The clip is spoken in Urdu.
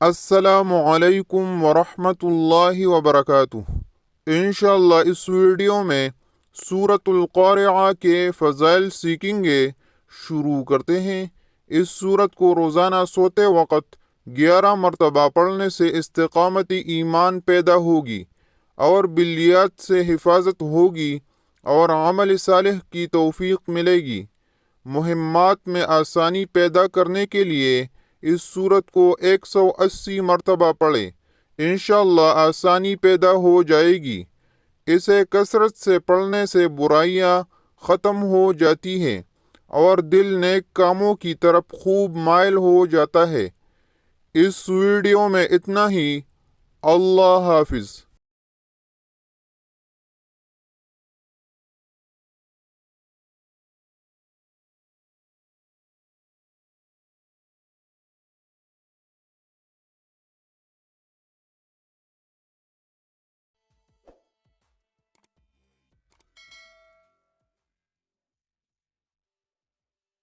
السلام علیکم ورحمۃ اللہ وبرکاتہ۔ انشاءاللہ اس ویڈیو میں سورۃ القارعہ کے فضائل سیکھیں گے۔ شروع کرتے ہیں۔ اس سورت کو روزانہ سوتے وقت 11 مرتبہ پڑھنے سے استقامتی ایمان پیدا ہوگی اور بلیات سے حفاظت ہوگی اور عمل صالح کی توفیق ملے گی۔ مہمات میں آسانی پیدا کرنے کے لیے اس سورت کو 180 مرتبہ پڑھیں۔ انشاءاللہ آسانی پیدا ہو جائے گی۔ اسے کثرت سے پڑھنے سے برائیاں ختم ہو جاتی ہیں اور دل نیک کاموں کی طرف خوب مائل ہو جاتا ہے۔ اس ویڈیو میں اتنا ہی۔ اللہ حافظ۔